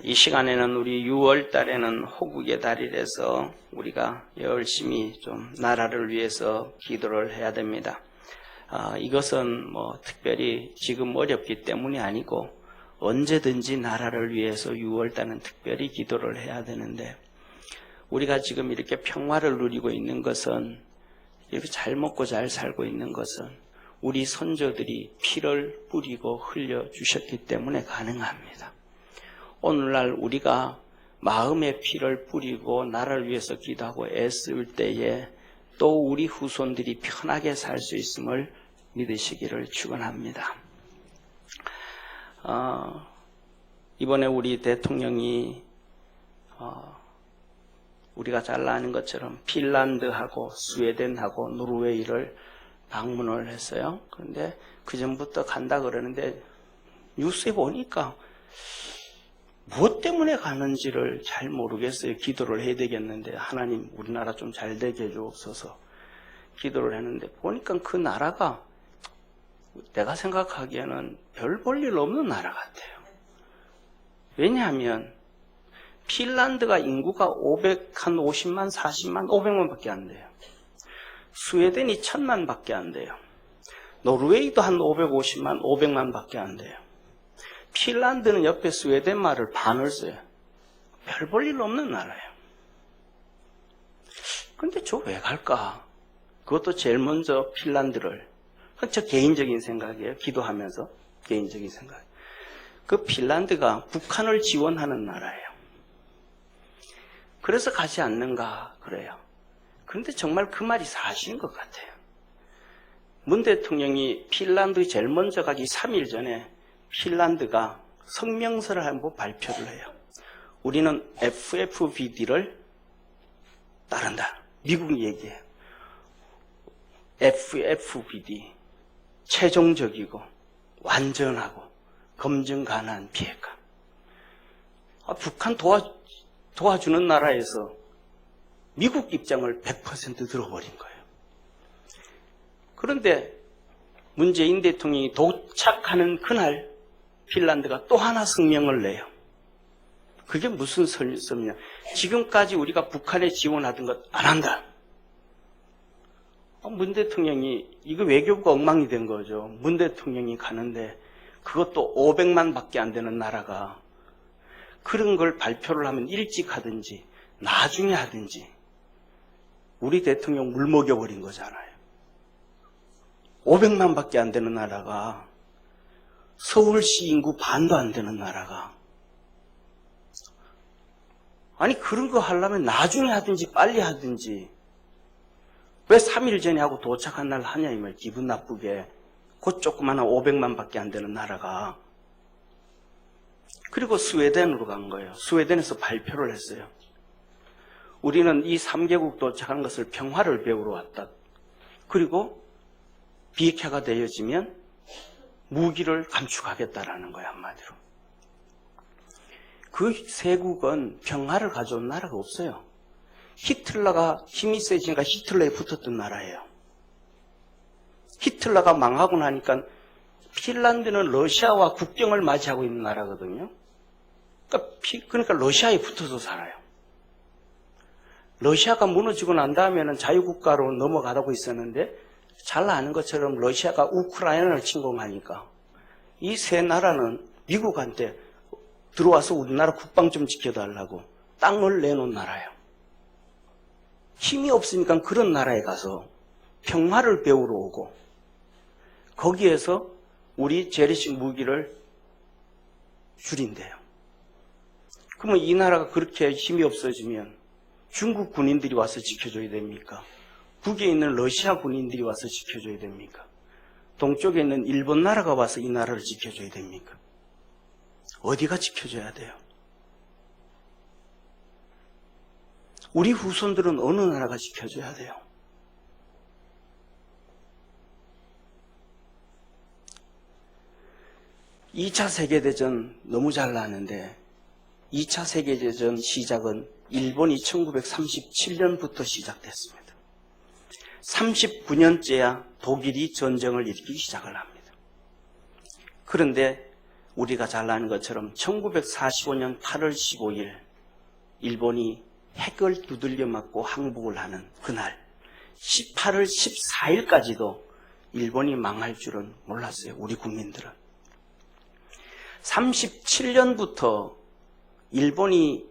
이 시간에는 우리 6월 달에는 호국의 달이라서 우리가 열심히 좀 나라를 위해서 기도를 해야 됩니다. 이것은 뭐 특별히 지금 어렵기 때문이 아니고 언제든지 나라를 위해서 6월 달은 특별히 기도를 해야 되는데, 우리가 지금 이렇게 평화를 누리고 있는 것은, 이렇게 잘 먹고 잘 살고 있는 것은 우리 선조들이 피를 뿌리고 흘려주셨기 때문에 가능합니다. 오늘날 우리가 마음의 피를 뿌리고 나라를 위해서 기도하고 애쓸 때에 또 우리 후손들이 편하게 살 수 있음을 믿으시기를 축원합니다. 이번에 우리 대통령이 우리가 잘 아는 것처럼 핀란드하고 스웨덴하고 노르웨이를 방문을 했어요. 그런데 그 전부터 간다 그러는데 뉴스에 보니까 무엇 때문에 가는지를 잘 모르겠어요. 기도를 해야 되겠는데, 하나님 우리나라 좀 잘 되게 해주옵소서 기도를 했는데, 보니까 그 나라가 내가 생각하기에는 별 볼 일 없는 나라 같아요. 왜냐하면 핀란드가 인구가 50만, 40만, 500만 밖에 안 돼요. 스웨덴이 1000만 밖에 안 돼요. 노르웨이도 한 550만, 500만 밖에 안 돼요. 핀란드는 옆에 스웨덴 말을 반을 써요. 별 볼 일 없는 나라예요. 근데 저 왜 갈까? 그것도 제일 먼저 핀란드를, 저 개인적인 생각이에요. 기도하면서 개인적인 생각. 그 핀란드가 북한을 지원하는 나라예요. 그래서 가지 않는가 그래요. 그런데 정말 그 말이 사실인 것 같아요. 문 대통령이 핀란드 제일 먼저 가기 3일 전에 핀란드가 성명서를 한번 발표를 해요. 우리는 FFVD를 따른다. 미국이 얘기해요. FFVD, 최종적이고 완전하고 검증 가능한 비핵화. 북한 도와주는 나라에서 미국 입장을 100% 들어버린 거예요. 그런데 문재인 대통령이 도착하는 그날 핀란드가 또 하나 성명을 내요. 그게 무슨 성명이냐? 지금까지 우리가 북한에 지원하던 것 안 한다. 문 대통령이, 이거 외교부가 엉망이 된 거죠. 문 대통령이 가는데 그것도 500만 밖에 안 되는 나라가 그런 걸 발표를 하면 일찍 하든지 나중에 하든지, 우리 대통령 물먹여버린 거잖아요. 500만 밖에 안 되는 나라가, 서울시 인구 반도 안 되는 나라가, 아니 그런 거 하려면 나중에 하든지 빨리 하든지, 왜 3일 전에 하고 도착한 날 하냐 이 말. 기분 나쁘게 그 조그마한 500만 밖에 안 되는 나라가. 그리고 스웨덴으로 간 거예요. 스웨덴에서 발표를 했어요. 우리는 이 3개국 도착한 것을 평화를 배우러 왔다. 그리고 비핵화가 되어지면 무기를 감축하겠다라는 거예요, 한마디로. 그 세 국은 평화를 가져온 나라가 없어요. 히틀러가 힘이 세지니까 히틀러에 붙었던 나라예요. 히틀러가 망하고 나니까 핀란드는 러시아와 국경을 맞이하고 있는 나라거든요. 그러니까 러시아에 붙어서 살아요. 러시아가 무너지고 난 다음에는 자유국가로 넘어가고 있었는데, 잘 아는 것처럼 러시아가 우크라이나를 침공하니까 이 세 나라는 미국한테 들어와서 우리나라 국방 좀 지켜달라고 땅을 내놓은 나라예요. 힘이 없으니까 그런 나라에 가서 평화를 배우러 오고, 거기에서 우리 재래식 무기를 줄인대요. 그러면 이 나라가 그렇게 힘이 없어지면 중국 군인들이 와서 지켜줘야 됩니까? 북에 있는 러시아 군인들이 와서 지켜줘야 됩니까? 동쪽에 있는 일본 나라가 와서 이 나라를 지켜줘야 됩니까? 어디가 지켜줘야 돼요? 우리 후손들은 어느 나라가 지켜줘야 돼요? (2차) 세계대전 너무 잘 아는데, 2차 세계대전 시작은 일본이 1937년부터 시작됐습니다. 39년째야 독일이 전쟁을 일으키기 시작을 합니다. 그런데 우리가 잘 아는 것처럼 1945년 8월 15일 일본이 핵을 두들겨 맞고 항복을 하는 그날 18월 14일까지도 일본이 망할 줄은 몰랐어요. 우리 국민들은. 37년부터 일본이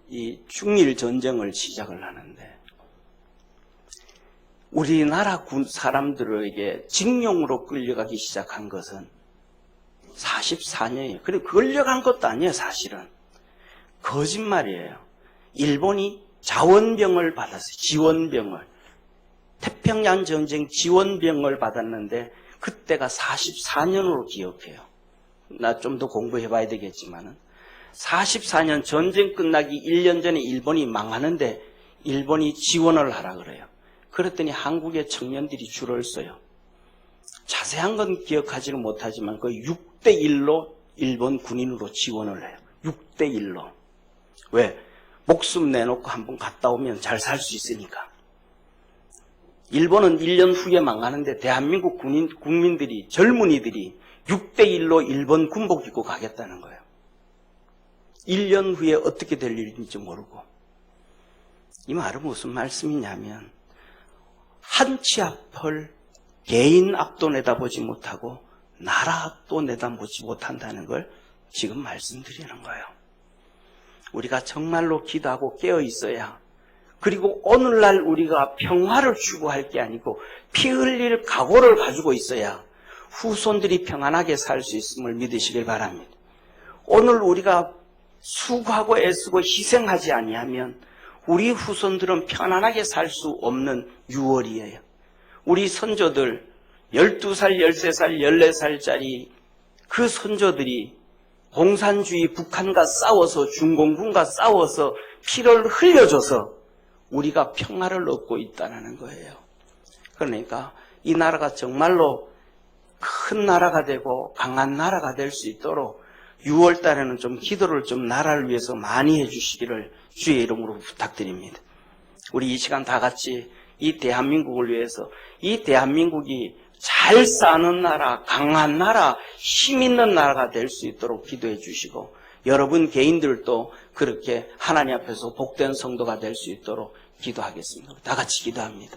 이 중일 전쟁을 시작을 하는데 우리나라 사람들에게 징용으로 끌려가기 시작한 것은 44년이에요. 그리고 끌려간 것도 아니에요. 사실은. 거짓말이에요. 일본이 자원병을 받았어요. 지원병을. 태평양 전쟁 지원병을 받았는데 그때가 44년으로 기억해요. 나 좀 더 공부해봐야 되겠지만은 44년 전쟁 끝나기 1년 전에 일본이 망하는데 일본이 지원을 하라 그래요. 그랬더니 한국의 청년들이 줄을 서요. 자세한 건 기억하지는 못하지만 그 6대1로 일본 군인으로 지원을 해요. 6대1로. 왜? 목숨 내놓고 한번 갔다 오면 잘 살 수 있으니까. 일본은 1년 후에 망하는데 대한민국 국민들이, 젊은이들이 6대1로 일본 군복 입고 가겠다는 거예요. 1년 후에 어떻게 될 일인지 모르고. 이 말은 무슨 말씀이냐면 한 치 앞을 개인 앞도 내다보지 못하고 나라 앞도 내다보지 못한다는 걸 지금 말씀드리는 거예요. 우리가 정말로 기도하고 깨어 있어야, 그리고 오늘날 우리가 평화를 추구할 게 아니고 피 흘릴 각오를 가지고 있어야 후손들이 평안하게 살 수 있음을 믿으시길 바랍니다. 오늘 우리가 수고하고 애쓰고 희생하지 아니하면 우리 후손들은 편안하게 살 수 없는 6월이에요. 우리 선조들 12살, 13살, 14살짜리 그 선조들이 공산주의 북한과 싸워서 중공군과 싸워서 피를 흘려줘서 우리가 평화를 얻고 있다는 거예요. 그러니까 이 나라가 정말로 큰 나라가 되고 강한 나라가 될 수 있도록 6월 달에는 좀 기도를 좀 나라를 위해서 많이 해주시기를 주의 이름으로 부탁드립니다. 우리 이 시간 다 같이 이 대한민국을 위해서, 이 대한민국이 잘 사는 나라, 강한 나라, 힘 있는 나라가 될 수 있도록 기도해 주시고, 여러분 개인들도 그렇게 하나님 앞에서 복된 성도가 될 수 있도록 기도하겠습니다. 다 같이 기도합니다.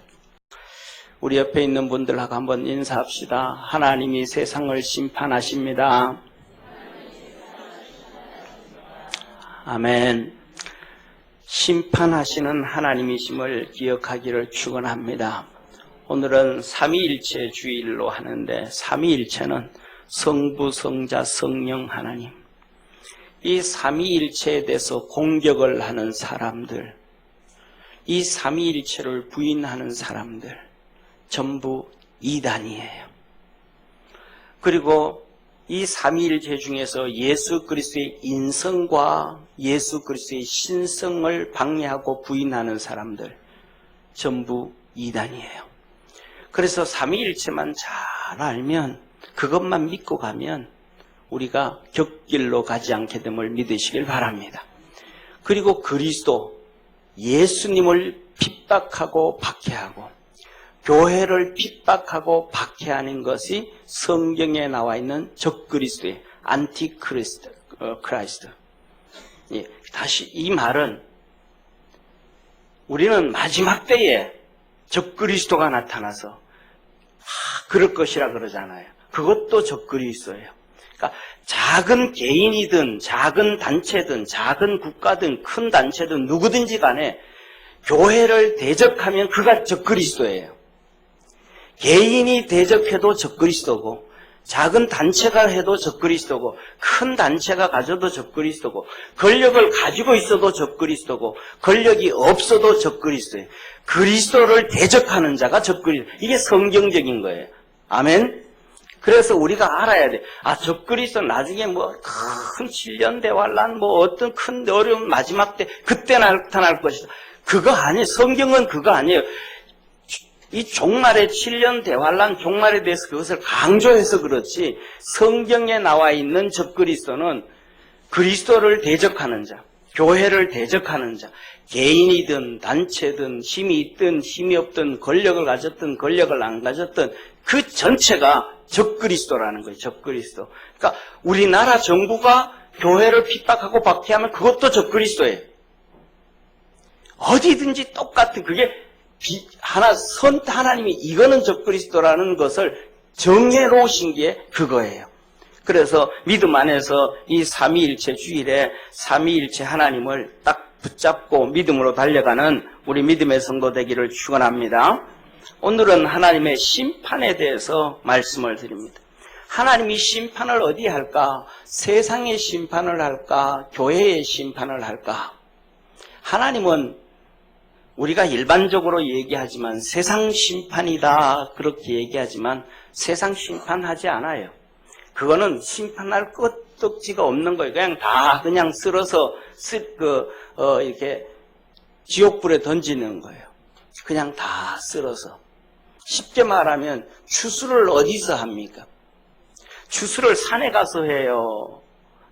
우리 옆에 있는 분들하고 한번 인사합시다. 하나님이 세상을 심판하십니다. 아멘. 심판하시는 하나님이심을 기억하기를 축원합니다. 오늘은 삼위일체 주일로 하는데 삼위일체는 성부, 성자, 성령 하나님, 이 삼위일체에 대해서 공격을 하는 사람들, 이 삼위일체를 부인하는 사람들 전부 이단이에요. 그리고 이 삼위일체 중에서 예수 그리스도의 인성과 예수 그리스도의 신성을 방해하고 부인하는 사람들 전부 이단이에요. 그래서 삼위일체만 잘 알면, 그것만 믿고 가면 우리가 격길로 가지 않게 됨을 믿으시길 바랍니다. 그리고 그리스도, 예수님을 핍박하고 박해하고 교회를 핍박하고 박해하는 것이 성경에 나와 있는 적그리스도의 안티크리스트, 크라이스트. 예, 다시 이 말은 우리는 마지막 때에 적그리스도가 나타나서 그럴 것이라 그러잖아요. 그것도 적그리스도예요. 그러니까 작은 개인이든 작은 단체든 작은 국가든 큰 단체든 누구든지 간에 교회를 대적하면 그가 적그리스도예요. 개인이 대적해도 적그리스도고, 작은 단체가 해도 적그리스도고, 큰 단체가 가져도 적그리스도고, 권력을 가지고 있어도 적그리스도고, 권력이 없어도 적그리스도예요. 그리스도를 대적하는 자가 적그리스도. 이게 성경적인 거예요. 아멘. 그래서 우리가 알아야 돼. 적그리스도 나중에 큰 7년 대환란, 어떤 큰 어려운 마지막 때 그때 나타날 것이다. 그거 아니에요. 성경은 그거 아니에요. 이 종말의 7년 대환란, 종말에 대해서 그것을 강조해서 그렇지, 성경에 나와 있는 적그리스도는 그리스도를 대적하는 자, 교회를 대적하는 자, 개인이든 단체든 힘이 있든 힘이 없든 권력을 가졌든 권력을 안 가졌든 그 전체가 적그리스도라는 거예요. 적그리스도. 그러니까 우리나라 정부가 교회를 핍박하고 박해하면 그것도 적그리스도예요. 어디든지 똑같은 그게 하나님이 이거는 적그리스도라는 것을 정해놓으신 게 그거예요. 그래서 믿음 안에서 이 삼위일체 주일에 삼위일체 하나님을 딱 붙잡고 믿음으로 달려가는 우리 믿음의 성도 되기를 축원합니다. 오늘은 하나님의 심판에 대해서 말씀을 드립니다. 하나님이 심판을 어디 할까? 세상의 심판을 할까? 교회의 심판을 할까? 하나님은 우리가 일반적으로 얘기하지만 세상 심판이다 그렇게 얘기하지만 세상 심판하지 않아요. 그거는 심판할 끄떡지가 없는 거예요. 그냥 쓸어서 이렇게 지옥불에 던지는 거예요. 그냥 다 쓸어서. 쉽게 말하면 추수를 어디서 합니까? 추수를 산에 가서 해요.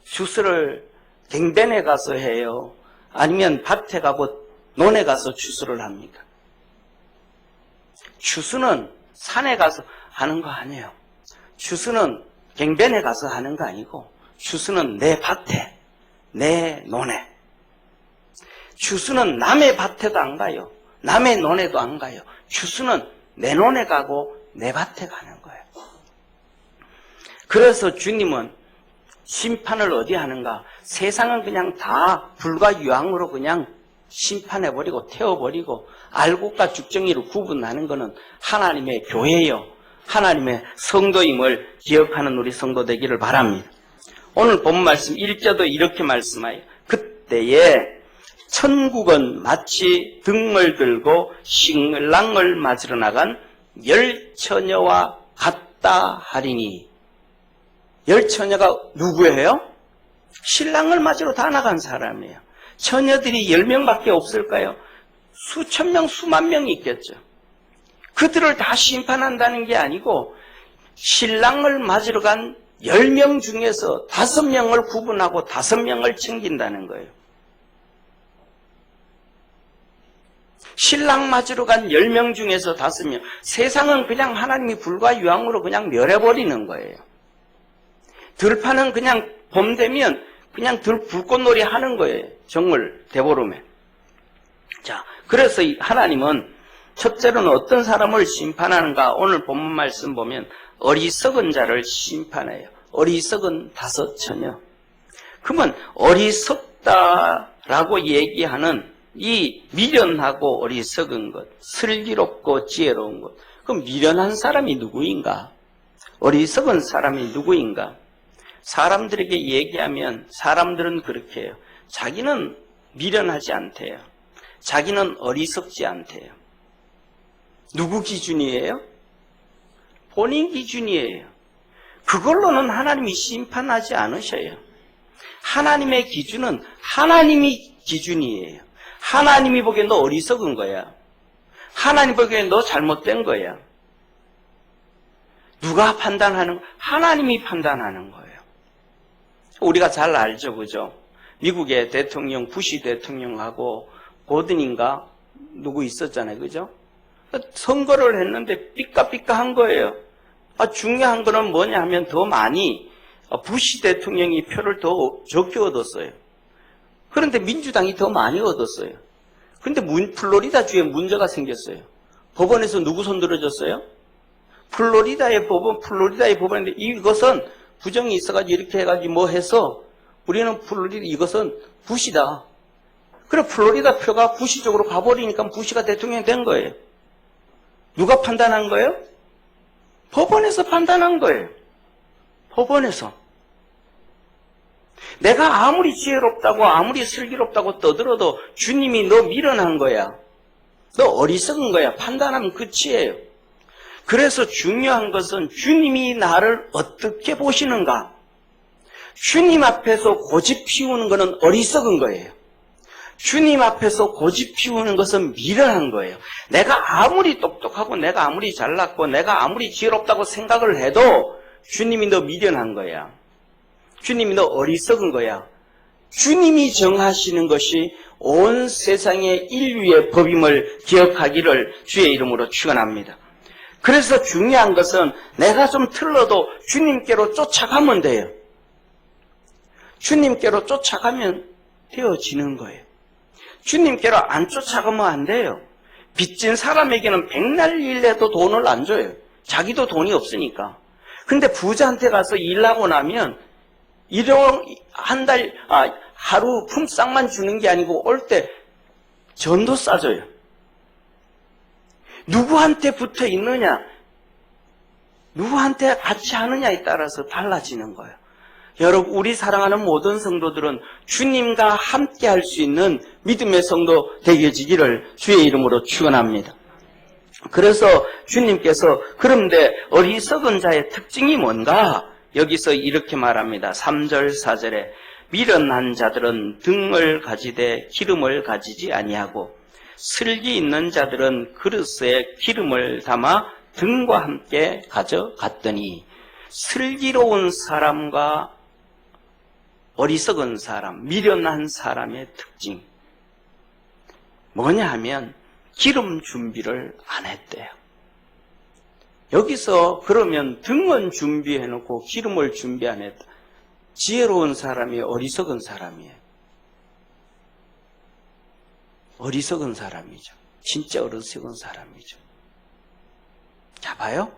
추수를 갱단에 가서 해요. 아니면 밭에 가고 논에 가서 추수를 합니까? 추수는 산에 가서 하는 거 아니에요. 추수는 갱단에 가서 하는 거 아니고 추수는 내 밭에, 내 논에. 추수는 남의 밭에도 안 가요. 남의 논에도 안 가요. 추수는 내 논에 가고 내 밭에 가는 거예요. 그래서 주님은 심판을 어디 하는가? 세상은 그냥 다 불과 유황으로 그냥 심판해버리고 태워버리고 알곡과 죽정이로 구분하는 것은 하나님의 교회요. 하나님의 성도임을 기억하는 우리 성도 되기를 바랍니다. 오늘 본 말씀 1절도 이렇게 말씀하여 그때에 천국은 마치 등을 들고 신랑을 맞으러 나간 열처녀와 같다 하리니. 열처녀가 누구예요? 신랑을 맞으러 다 나간 사람이에요. 처녀들이 10명밖에 없을까요? 수천 명, 수만 명이 있겠죠. 그들을 다 심판한다는 게 아니고 신랑을 맞으러 간 10명 중에서 5명을 구분하고 5명을 챙긴다는 거예요. 신랑 맞으러 간 10명 중에서 5명. 세상은 그냥 하나님이 불과 유황으로 그냥 멸해버리는 거예요. 들판은 그냥 봄 되면 그냥 불꽃놀이 하는 거예요. 정월 대보름에. 자, 그래서 하나님은 첫째로는 어떤 사람을 심판하는가? 오늘 본문 말씀 보면 어리석은 자를 심판해요. 어리석은 5처녀. 그러면 어리석다라고 얘기하는 이 미련하고 어리석은 것, 슬기롭고 지혜로운 것. 그럼 미련한 사람이 누구인가? 어리석은 사람이 누구인가? 사람들에게 얘기하면 사람들은 그렇게 해요. 자기는 미련하지 않대요. 자기는 어리석지 않대요. 누구 기준이에요? 본인 기준이에요. 그걸로는 하나님이 심판하지 않으셔요. 하나님의 기준은 하나님이 기준이에요. 하나님이 보기엔 너 어리석은 거야. 하나님 보기엔 너 잘못된 거야. 누가 판단하는 거? 하나님이 판단하는 거예요. 우리가 잘 알죠, 그죠? 미국의 대통령, 부시 대통령하고 고든인가 누구 있었잖아요, 그죠? 선거를 했는데 삐까삐까한 거예요. 중요한 거는 뭐냐 하면 더 많이 부시 대통령이 표를 더 적게 얻었어요. 그런데 민주당이 더 많이 얻었어요. 그런데 플로리다주에 문제가 생겼어요. 법원에서 누구 손 들어줬어요? 플로리다의 법원인데 이것은 부정이 있어가지고 이렇게 해가지고 뭐 해서 우리는 이것은 부시다. 그래 플로리다 표가 부시 쪽으로 가버리니까 부시가 대통령이 된 거예요. 누가 판단한 거예요? 법원에서 판단한 거예요. 법원에서. 내가 아무리 지혜롭다고 아무리 슬기롭다고 떠들어도 주님이 너 미련한 거야. 너 어리석은 거야. 판단하면 끝이에요. 그래서 중요한 것은 주님이 나를 어떻게 보시는가. 주님 앞에서 고집 피우는 것은 어리석은 거예요. 주님 앞에서 고집 피우는 것은 미련한 거예요. 내가 아무리 똑똑하고 내가 아무리 잘났고 내가 아무리 지혜롭다고 생각을 해도 주님이 너 미련한 거야. 주님이 너 어리석은 거야. 주님이 정하시는 것이 온 세상의 인류의 법임을 기억하기를 주의 이름으로 축원합니다. 그래서 중요한 것은 내가 좀 틀려도 주님께로 쫓아가면 돼요. 주님께로 쫓아가면 되어지는 거예요. 주님께로 안 쫓아가면 안 돼요. 빚진 사람에게는 백날 일해도 돈을 안 줘요. 자기도 돈이 없으니까. 근데 부자한테 가서 일하고 나면 하루 품삯만 주는 게 아니고 올 때 전도 싸줘요. 누구한테 붙어 있느냐, 누구한테 같이 하느냐에 따라서 달라지는 거예요. 여러분, 우리 사랑하는 모든 성도들은 주님과 함께 할 수 있는 믿음의 성도 되어지기를 주의 이름으로 축원합니다. 그래서 주님께서 그런데 어리석은 자의 특징이 뭔가? 여기서 이렇게 말합니다. 3절 4절에 미련한 자들은 등을 가지되 기름을 가지지 아니하고 슬기 있는 자들은 그릇에 기름을 담아 등과 함께 가져갔더니 슬기로운 사람과 어리석은 사람, 미련한 사람의 특징 뭐냐 하면 기름 준비를 안 했대요. 여기서 그러면 등은 준비해놓고 기름을 준비 안 했다. 지혜로운 사람이 어리석은 사람이에요. 어리석은 사람이죠. 진짜 어리석은 사람이죠. 자, 봐요.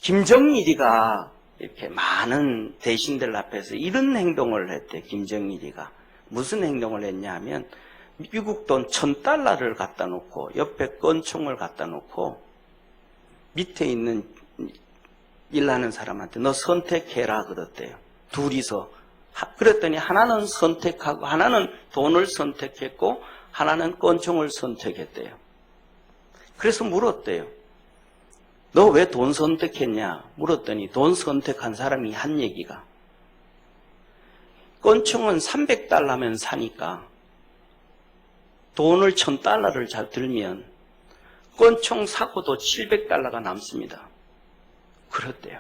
김정일이가 이렇게 많은 대신들 앞에서 이런 행동을 했대. 김정일이가 무슨 행동을 했냐 하면 미국 돈 $1,000를 갖다 놓고 옆에 권총을 갖다 놓고 밑에 있는 일하는 사람한테 너 선택해라 그랬대요. 둘이서. 그랬더니 하나는 선택하고 하나는 돈을 선택했고 하나는 권총을 선택했대요. 그래서 물었대요. 너 왜 돈 선택했냐 물었더니 돈 선택한 사람이 한 얘기가 권총은 $300면 사니까 돈을 $1,000를 들면 권총 사고도 $700가 남습니다. 그랬대요.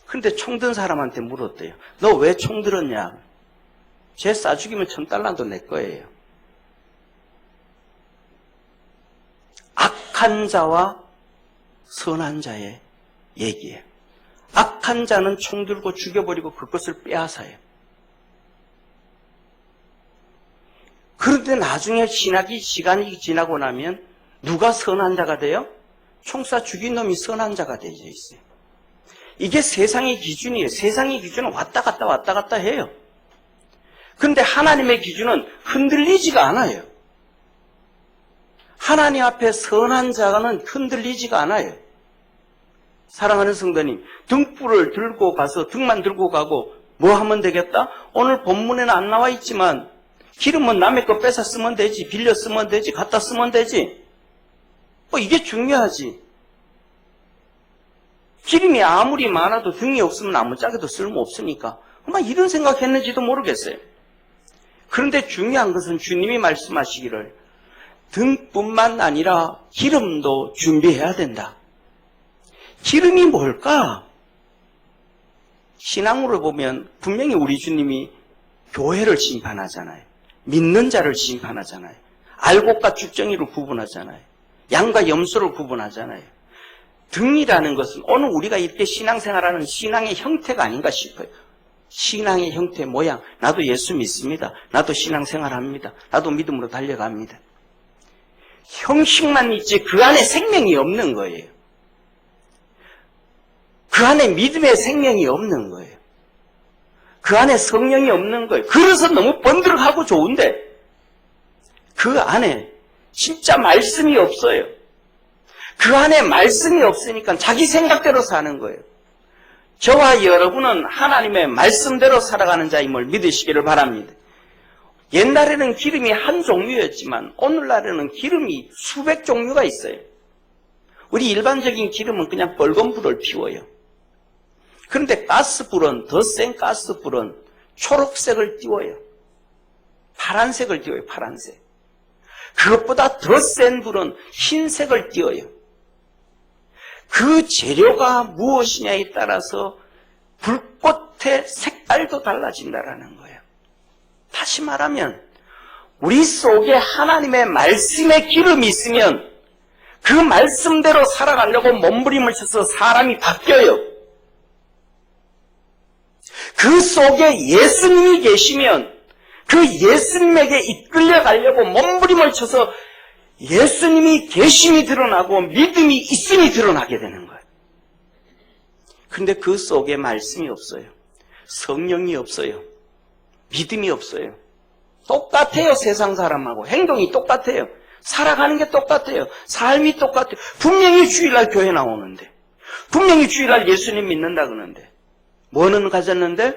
근데 총 든 사람한테 물었대요. 너 왜 총 들었냐? 쟤 쏴 죽이면 $1,000도 내 거예요. 악한 자와 선한 자의 얘기예요. 악한 자는 총 들고 죽여버리고 그것을 빼앗아요. 그런데 나중에 시간이 지나고 나면 누가 선한 자가 돼요? 총 쏴 죽인 놈이 선한 자가 되어 있어요. 이게 세상의 기준이에요. 세상의 기준은 왔다 갔다 해요. 그런데 하나님의 기준은 흔들리지가 않아요. 하나님 앞에 선한 자는 흔들리지가 않아요. 사랑하는 성도님, 등불을 들고 가서 등만 들고 가고 뭐 하면 되겠다? 오늘 본문에는 안 나와 있지만 기름은 남의 거 뺏어 쓰면 되지, 빌려 쓰면 되지, 갖다 쓰면 되지. 이게 중요하지. 기름이 아무리 많아도 등이 없으면 아무짝에도 쓸모없으니까 막 이런 생각했는지도 모르겠어요. 그런데 중요한 것은 주님이 말씀하시기를 등뿐만 아니라 기름도 준비해야 된다. 기름이 뭘까? 신앙으로 보면 분명히 우리 주님이 교회를 심판하잖아요. 믿는 자를 심판하잖아요. 알곡과 죽정이를 구분하잖아요. 양과 염소를 구분하잖아요. 등이라는 것은 오늘 우리가 이렇게 신앙생활하는 신앙의 형태가 아닌가 싶어요. 신앙의 형태, 모양. 나도 예수 믿습니다. 나도 신앙생활합니다. 나도 믿음으로 달려갑니다. 형식만 있지 그 안에 생명이 없는 거예요. 그 안에 믿음의 생명이 없는 거예요. 그 안에 성령이 없는 거예요. 그래서 너무 번들하고 좋은데 그 안에 진짜 말씀이 없어요. 그 안에 말씀이 없으니까 자기 생각대로 사는 거예요. 저와 여러분은 하나님의 말씀대로 살아가는 자임을 믿으시기를 바랍니다. 옛날에는 기름이 한 종류였지만 오늘날에는 기름이 수백 종류가 있어요. 우리 일반적인 기름은 그냥 빨간 불을 피워요. 그런데 가스불은, 더 센 가스불은 초록색을 띄워요. 파란색을 띄워요. 파란색. 그것보다 더 센 불은 흰색을 띄워요. 그 재료가 무엇이냐에 따라서 불꽃의 색깔도 달라진다라는 거예요. 다시 말하면 우리 속에 하나님의 말씀의 기름이 있으면 그 말씀대로 살아가려고 몸부림을 쳐서 사람이 바뀌어요. 그 속에 예수님이 계시면 그 예수님에게 이끌려 가려고 몸부림을 쳐서 예수님이 계심이 드러나고 믿음이 있음이 드러나게 되는 거예요. 그런데 그 속에 말씀이 없어요. 성령이 없어요. 믿음이 없어요. 똑같아요. 세상 사람하고 행동이 똑같아요. 살아가는 게 똑같아요. 삶이 똑같아요. 분명히 주일날 교회 나오는데, 분명히 주일날 예수님 믿는다 그러는데, 뭐는 가졌는데?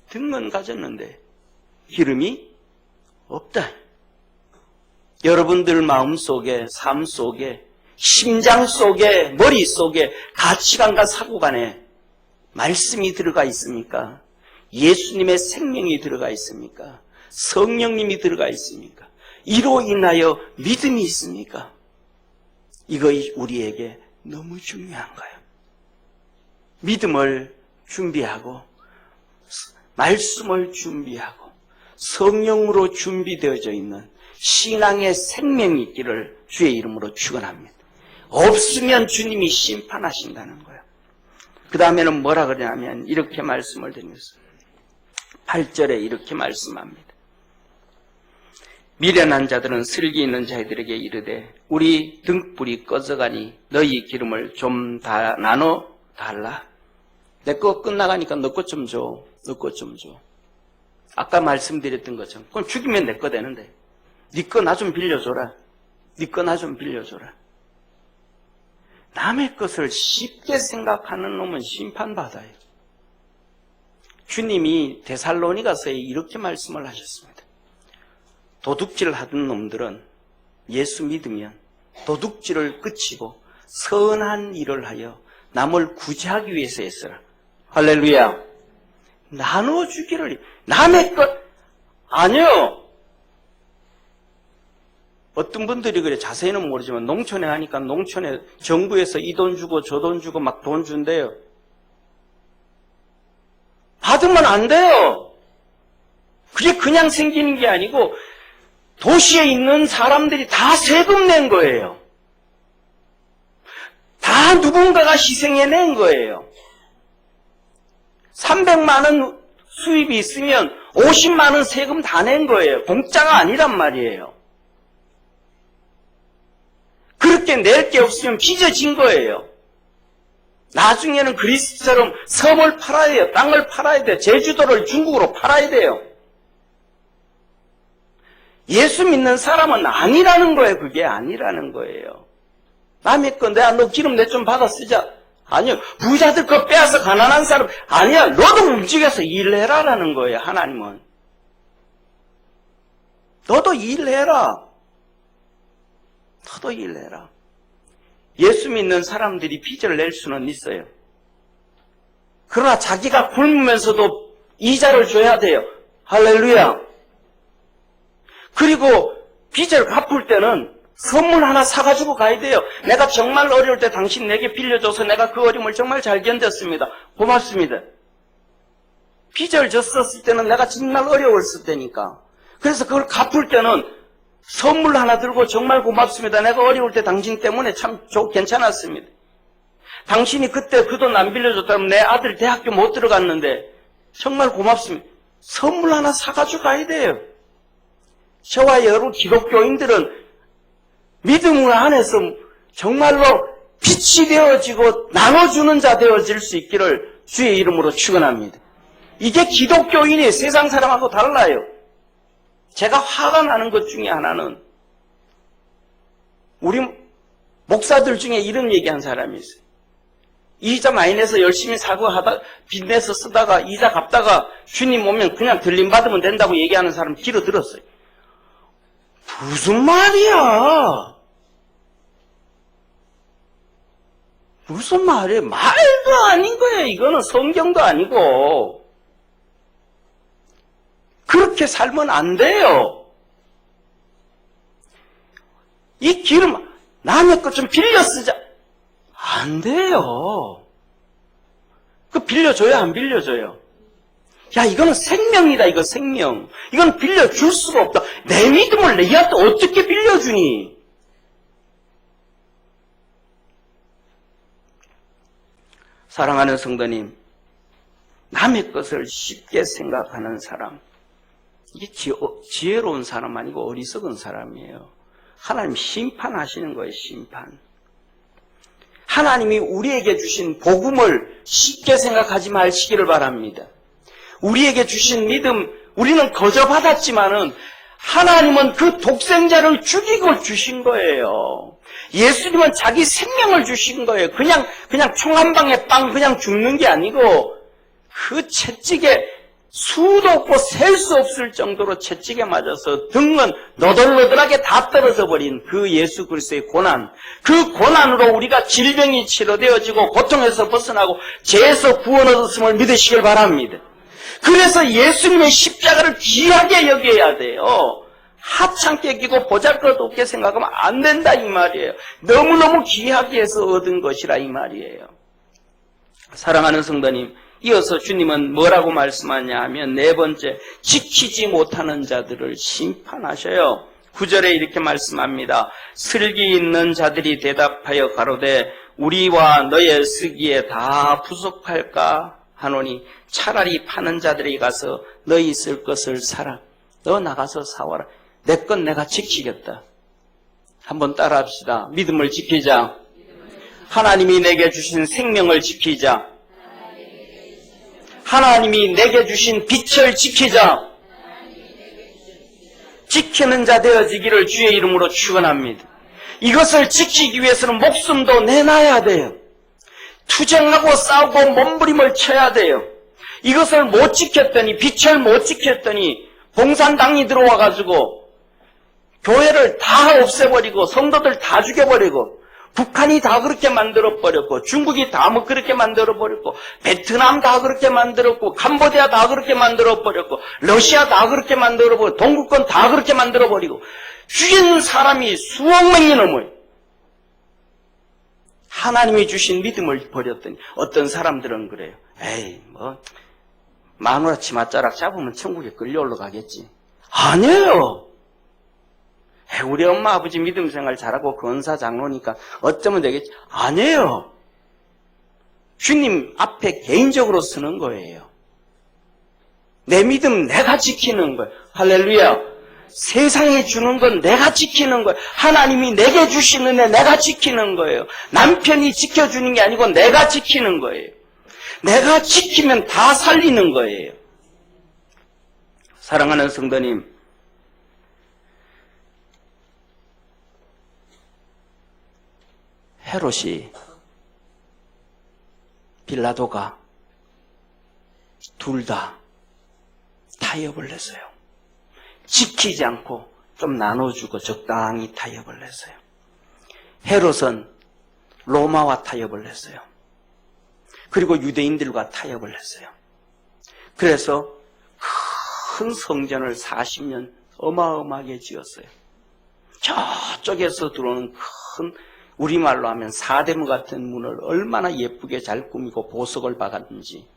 등은 가졌는데 기름이 없다. 여러분들 마음속에, 삶 속에, 심장 속에, 머릿속에, 가치관과 사고관에 말씀이 들어가 있습니까? 예수님의 생명이 들어가 있습니까? 성령님이 들어가 있습니까? 이로 인하여 믿음이 있습니까? 이거 우리에게 너무 중요한 거예요. 믿음을 준비하고 말씀을 준비하고 성령으로 준비되어져 있는 신앙의 생명이 있기를 주의 이름으로 축원합니다. 없으면 주님이 심판하신다는 거예요. 그 다음에는 뭐라 그러냐면 이렇게 말씀을 드리면서 8절에 이렇게 말씀합니다. 미련한 자들은 슬기 있는 자들에게 이르되 우리 등불이 꺼져가니 너희 기름을 좀 다 나눠 달라. 내 거 끝나가니까 너 것 좀 줘. 너 것 좀 줘. 아까 말씀드렸던 것처럼 그럼 죽이면 내 거 되는데 네 거 나 좀 빌려줘라. 네 거 나 좀 빌려줘라. 남의 것을 쉽게 생각하는 놈은 심판받아요. 주님이 데살로니가서에 이렇게 말씀을 하셨습니다. 도둑질 하던 놈들은 예수 믿으면 도둑질을 그치고 선한 일을 하여 남을 구제하기 위해서 했어라. 할렐루야. 나눠주기를, 남의 것, 아니요. 어떤 분들이 그래, 자세히는 모르지만 농촌에 하니까 농촌에 정부에서 이 돈 주고 저 돈 주고 막 돈 준대요. 받으면 안 돼요. 그게 그냥 생기는 게 아니고 도시에 있는 사람들이 다 세금 낸 거예요. 다 누군가가 희생해낸 거예요. 300만 원 수입이 있으면 50만 원 세금 다 낸 거예요. 공짜가 아니란 말이에요. 그렇게 낼 게 없으면 빚어진 거예요. 나중에는 그리스처럼 섬을 팔아야 돼요. 땅을 팔아야 돼요. 제주도를 중국으로 팔아야 돼요. 예수 믿는 사람은 아니라는 거예요. 그게 아니라는 거예요. 남의 거 내가 너 기름 내 좀 받아 쓰자. 아니요. 부자들 거 빼앗아 가난한 사람 아니야. 너도 움직여서 일해라라는 거예요. 하나님은. 너도 일해라. 너도 일해라. 예수 믿는 사람들이 빚을 낼 수는 있어요. 그러나 자기가 굶으면서도 이자를 줘야 돼요. 할렐루야. 그리고 빚을 갚을 때는 선물 하나 사가지고 가야 돼요. 내가 정말 어려울 때 당신 내게 빌려줘서 내가 그 어려움을 정말 잘 견뎠습니다. 고맙습니다. 빚을 졌었을 때는 내가 정말 어려웠을 때니까. 그래서 그걸 갚을 때는 선물 하나 들고 정말 고맙습니다. 내가 어려울 때 당신 때문에 참 괜찮았습니다. 당신이 그때 그 돈 안 빌려줬다면 내 아들 대학교 못 들어갔는데 정말 고맙습니다. 선물 하나 사가지고 가야 돼요. 저와 여러분 기독교인들은 믿음을 안에서 정말로 빛이 되어지고 나눠주는 자 되어질 수 있기를 주의 이름으로 축원합니다. 이게 기독교인이 세상 사람하고 달라요. 제가 화가 나는 것 중에 하나는 우리 목사들 중에 이런 얘기한 사람이 있어요. 이자 많이 내서 열심히 사고 하다 빚 내서 쓰다가 이자 갚다가 주님 오면 그냥 들림 받으면 된다고 얘기하는 사람 길어 들었어요. 무슨 말이야? 무슨 말이에요? 말도 아닌 거예요. 이거는 성경도 아니고. 그렇게 살면 안 돼요. 이 기름, 남의 것 좀 빌려 쓰자. 안 돼요. 그 빌려줘요, 안 빌려줘요? 야, 이거는 생명이다, 이거 생명. 이건 빌려줄 수가 없다. 내 믿음을 내한테 어떻게 빌려주니? 사랑하는 성도님, 남의 것을 쉽게 생각하는 사람, 이게 지혜로운 사람 아니고 어리석은 사람이에요. 하나님 심판하시는 거예요, 심판. 하나님이 우리에게 주신 복음을 쉽게 생각하지 마시기를 바랍니다. 우리에게 주신 믿음, 우리는 거저 받았지만은 하나님은 그 독생자를 죽이고 주신 거예요. 예수님은 자기 생명을 주신 거예요. 그냥 총 한 방에 빵 그냥 죽는 게 아니고 그 채찍에 수도 없고 셀 수 없을 정도로 채찍에 맞아서 등은 너덜너덜하게 다 떨어져 버린 그 예수 그리스도의 고난, 그 고난으로 우리가 질병이 치료되어지고 고통에서 벗어나고 죄에서 구원 얻었음을 믿으시길 바랍니다. 그래서 예수님의 십자가를 귀하게 여겨야 돼요. 하찮게 여기고 보잘것없게 생각하면 안 된다 이 말이에요. 너무너무 귀하게 해서 얻은 것이라 이 말이에요. 사랑하는 성도님, 이어서 주님은 뭐라고 말씀하냐 하면 네 번째, 지키지 못하는 자들을 심판하셔요. 9절에 이렇게 말씀합니다. 슬기 있는 자들이 대답하여 가로되 우리와 너의 쓰기에 다 부족할까 하노니 차라리 파는 자들이 가서 너희 쓸 것을 사라. 너 나가서 사와라. 내 건 내가 지키겠다. 한번 따라합시다. 믿음을 지키자. 하나님이 내게 주신 생명을 지키자. 하나님이 내게 주신 빛을 지키자. 지키는 자 되어지기를 주의 이름으로 축원합니다. 이것을 지키기 위해서는 목숨도 내놔야 돼요. 투쟁하고 싸우고 몸부림을 쳐야 돼요. 이것을 못 지켰더니, 빛을 못 지켰더니 공산당이 들어와가지고 교회를 다 없애버리고 성도들 다 죽여버리고 북한이 다 그렇게 만들어버렸고 중국이 다 뭐 그렇게 만들어버렸고 베트남 다 그렇게 만들었고 캄보디아 다 그렇게 만들어버렸고 러시아 다 그렇게 만들어버리고 동구권 다 그렇게 만들어버리고 죽인 사람이 수억 명이 넘어요. 하나님이 주신 믿음을 버렸더니 어떤 사람들은 그래요. 에이 뭐 마누라 치맛자락 잡으면 천국에 끌려 올라가겠지. 아니에요. 우리 엄마 아버지 믿음 생활 잘하고 권사 장로니까 어쩌면 되겠지. 아니에요. 주님 앞에 개인적으로 쓰는 거예요. 내 믿음 내가 지키는 거예요. 할렐루야. 세상이 주는 건 내가 지키는 거예요. 하나님이 내게 주시는 애 내가 지키는 거예요. 남편이 지켜주는 게 아니고 내가 지키는 거예요. 내가 지키면 다 살리는 거예요. 사랑하는 성도님, 헤롯이, 빌라도가 둘 다 타협을 했어요. 지키지 않고 좀 나눠주고 적당히 타협을 했어요. 헤롯은 로마와 타협을 했어요. 그리고 유대인들과 타협을 했어요. 그래서 큰 성전을 40년 어마어마하게 지었어요. 저쪽에서 들어오는 큰 우리말로 하면 사대문 같은 문을 얼마나 예쁘게 잘 꾸미고 보석을 박았는지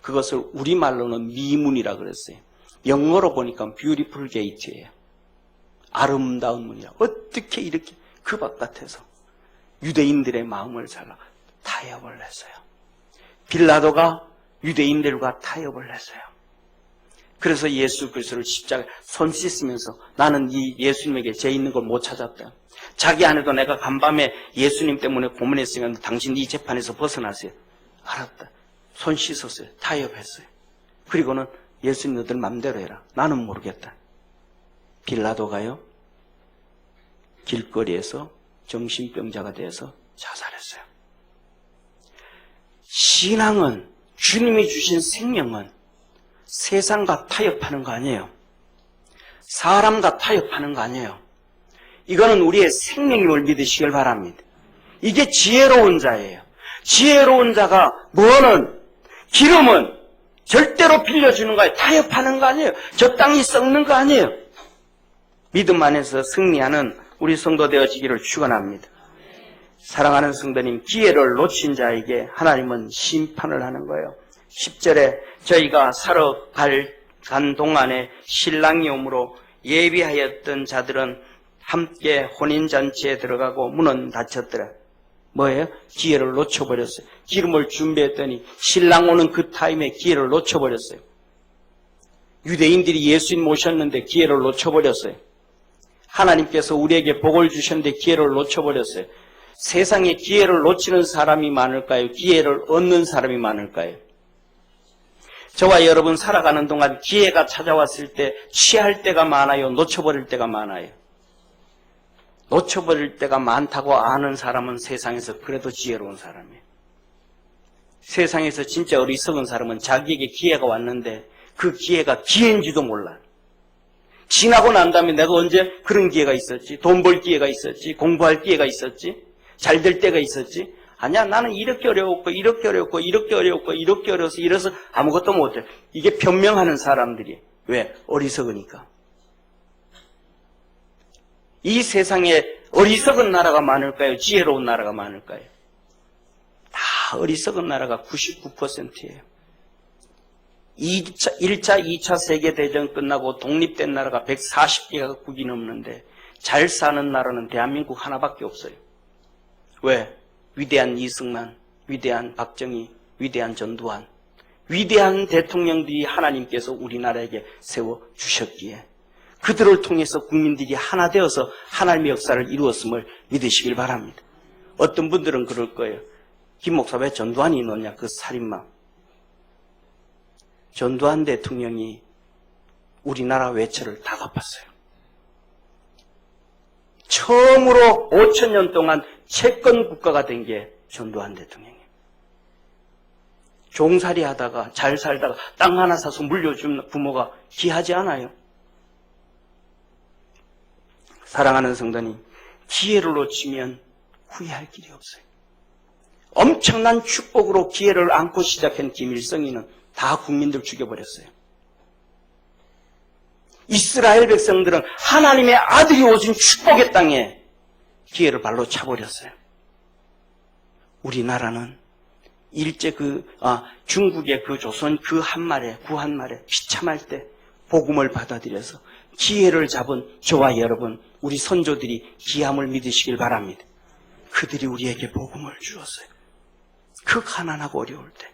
그것을 우리말로는 미문이라 그랬어요. 영어로 보니까 beautiful gate예요. 아름다운 문이야. 어떻게 이렇게 그 바깥에서 유대인들의 마음을 잘라 타협을 했어요. 빌라도가 유대인들과 타협을 했어요. 그래서 예수 그리스도를 십자가에 손 씻으면서 나는 이 예수님에게 죄 있는 걸 못 찾았다. 자기 안에도 내가 간밤에 예수님 때문에 고문했으면 당신 이 재판에서 벗어나세요. 알았다. 손 씻었어요. 타협했어요. 그리고는 예수님 너들 맘대로 해라. 나는 모르겠다. 빌라도가요. 길거리에서 정신병자가 되어서 자살했어요. 신앙은 주님이 주신 생명은 세상과 타협하는 거 아니에요. 사람과 타협하는 거 아니에요. 이거는 우리의 생명임을 믿으시길 바랍니다. 이게 지혜로운 자예요. 지혜로운 자가 뭐는 기름은 절대로 빌려주는 거예요. 타협하는 거 아니에요. 적당히 썩는 거 아니에요. 믿음 안에서 승리하는 우리 성도 되어지기를 축원합니다. 사랑하는 성도님, 기회를 놓친 자에게 하나님은 심판을 하는 거예요. 10절에 저희가 간 동안에 신랑이 오므로 예비하였던 자들은 함께 혼인잔치에 들어가고 문은 닫혔더라. 뭐예요? 기회를 놓쳐버렸어요. 기름을 준비했더니 신랑 오는 그 타임에 기회를 놓쳐버렸어요. 유대인들이 예수님 모셨는데 기회를 놓쳐버렸어요. 하나님께서 우리에게 복을 주셨는데 기회를 놓쳐버렸어요. 세상에 기회를 놓치는 사람이 많을까요? 기회를 얻는 사람이 많을까요? 저와 여러분 살아가는 동안 기회가 찾아왔을 때 취할 때가 많아요? 놓쳐버릴 때가 많아요? 놓쳐버릴 때가 많다고 아는 사람은 세상에서 그래도 지혜로운 사람이에요. 세상에서 진짜 어리석은 사람은 자기에게 기회가 왔는데 그 기회가 기회인지도 몰라. 지나고 난 다음에 내가 언제 그런 기회가 있었지? 돈 벌 기회가 있었지? 공부할 기회가 있었지? 잘 될 때가 있었지? 아니야, 나는 이렇게 어려웠고 이렇게 어려웠고 이렇게 어려웠고 이렇게 어려워서 이래서 아무것도 못해. 이게 변명하는 사람들이. 왜? 어리석으니까. 이 세상에 어리석은 나라가 많을까요? 지혜로운 나라가 많을까요? 다 어리석은 나라가 99%예요. 1차, 2차 세계대전 끝나고 독립된 나라가 140개가 국이 넘는데 잘 사는 나라는 대한민국 하나밖에 없어요. 왜? 위대한 이승만, 위대한 박정희, 위대한 전두환, 위대한 대통령들이 하나님께서 우리나라에게 세워주셨기에 그들을 통해서 국민들이 하나 되어서 하나님의 역사를 이루었음을 믿으시길 바랍니다. 어떤 분들은 그럴 거예요. 김 목사 왜 전두환이 넣냐, 그 살인마. 전두환 대통령이 우리나라 외채를 다 갚았어요. 처음으로 5,000년 동안 채권 국가가 된 게 전두환 대통령이에요. 종살이 하다가 잘 살다가 땅 하나 사서 물려준 부모가 귀하지 않아요? 사랑하는 성도님, 기회를 놓치면 후회할 길이 없어요. 엄청난 축복으로 기회를 안고 시작한 김일성이는 다 국민들 죽여버렸어요. 이스라엘 백성들은 하나님의 아들이 오신 축복의 땅에 기회를 발로 차버렸어요. 우리나라는 중국의 그 조선 구 한말에 비참할 때 복음을 받아들여서 기회를 잡은 저와 여러분, 우리 선조들이 귀함을 믿으시길 바랍니다. 그들이 우리에게 복음을 주었어요. 그 가난하고 어려울 때.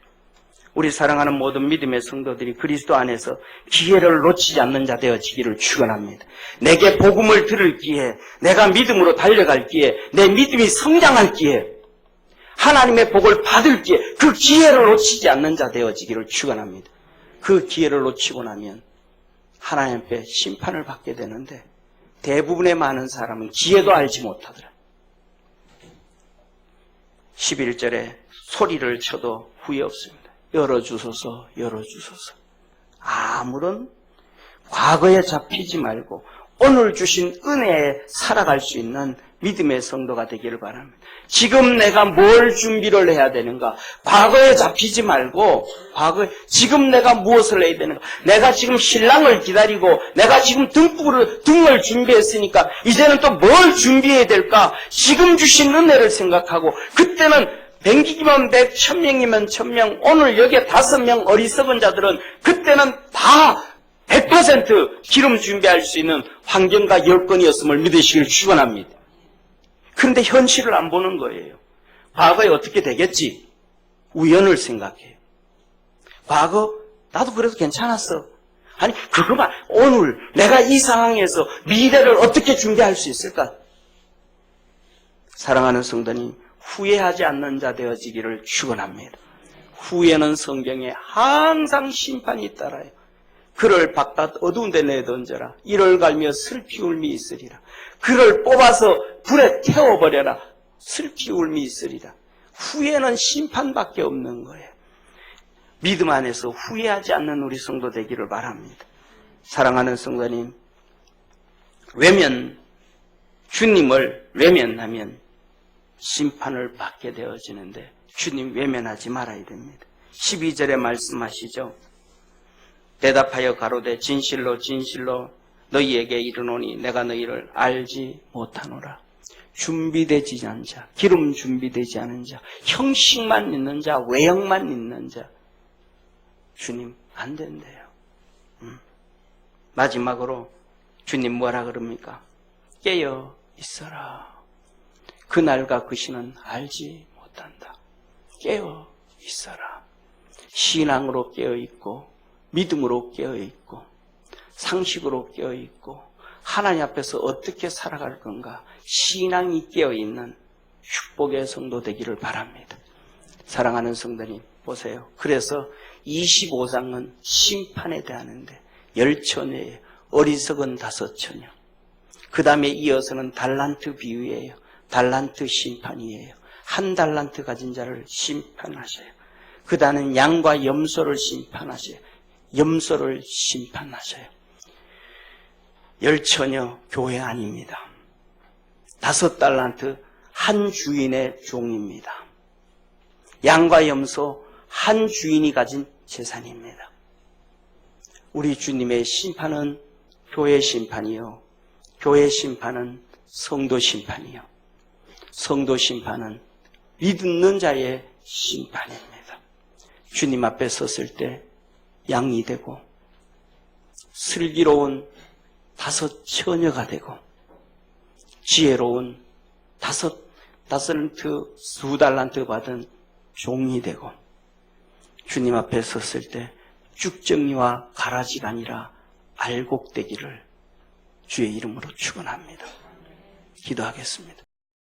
우리 사랑하는 모든 믿음의 성도들이 그리스도 안에서 기회를 놓치지 않는 자 되어지기를 축원합니다. 내게 복음을 들을 기회, 내가 믿음으로 달려갈 기회, 내 믿음이 성장할 기회, 하나님의 복을 받을 기회, 그 기회를 놓치지 않는 자 되어지기를 축원합니다. 그 기회를 놓치고 나면 하나님 앞에 심판을 받게 되는데 대부분의 많은 사람은 기회도 알지 못하더라. 11절에 소리를 쳐도 후회 없습니다. 열어주소서, 열어주소서. 아무런 과거에 잡히지 말고 오늘 주신 은혜에 살아갈 수 있는 믿음의 성도가 되기를 바랍니다. 지금 내가 뭘 준비를 해야 되는가? 과거에 잡히지 말고 지금 내가 무엇을 해야 되는가? 내가 지금 신랑을 기다리고 내가 지금 등을 준비했으니까 이제는 또 뭘 준비해야 될까? 지금 주신 은혜를 생각하고 그때는 100이면 100, 1000명이면 1000명, 오늘 여기에 5명 어리석은 자들은 그때는 다 100% 기름 준비할 수 있는 환경과 여건이었음을 믿으시길 축원합니다. 그런데 현실을 안 보는 거예요. 과거에 어떻게 되겠지? 우연을 생각해요. 과거 나도 그래도 괜찮았어. 아니 그거만 오늘 내가 이 상황에서 미래를 어떻게 준비할 수 있을까? 사랑하는 성도님, 후회하지 않는 자 되어지기를 축원합니다. 후회는 성경에 항상 심판이 따라요. 그를 바깥 어두운 데 내던져라. 이를 갈며 슬피 울미 있으리라. 그를 뽑아서 불에 태워버려라. 슬피 울미 있으리라. 후회는 심판밖에 없는 거예요. 믿음 안에서 후회하지 않는 우리 성도 되기를 바랍니다. 사랑하는 성도님, 주님을 외면하면 심판을 받게 되어지는데 주님 외면하지 말아야 됩니다. 12절에 말씀하시죠. 대답하여 가로되 진실로 진실로 너희에게 이르노니 내가 너희를 알지 못하노라. 준비되지 않은 자, 기름 준비되지 않은 자, 형식만 있는 자, 외형만 있는 자, 주님 안 된대요. 마지막으로 주님 뭐라 그럽니까? 깨어 있어라. 그날과 그 시는 알지 못한다. 깨어 있어라. 신앙으로 깨어 있고, 믿음으로 깨어 있고, 상식으로 깨어 있고, 하나님 앞에서 어떻게 살아갈 건가 신앙이 깨어있는 축복의 성도 되기를 바랍니다. 사랑하는 성도님 보세요. 그래서 25장은 심판에 대하는데 열처녀예요. 어리석은 5처녀. 그 다음에 이어서는 달란트 비유예요. 달란트 심판이에요. 1달란트 가진 자를 심판하셔요. 그 다음은 양과 염소를 심판하셔요. 염소를 심판하셔요. 열처녀 교회 아닙니다. 5달란트 한 주인의 종입니다. 양과 염소 한 주인이 가진 재산입니다. 우리 주님의 심판은 교회 심판이요. 교회 심판은 성도 심판이요. 성도 심판은 믿는 자의 심판입니다. 주님 앞에 섰을 때 양이 되고 슬기로운 5처녀가 되고 지혜로운 2달란트 받은 종이 되고 주님 앞에 섰을 때 쭉정이와 가라지가 아니라 알곡되기를 주의 이름으로 축원합니다. 기도하겠습니다.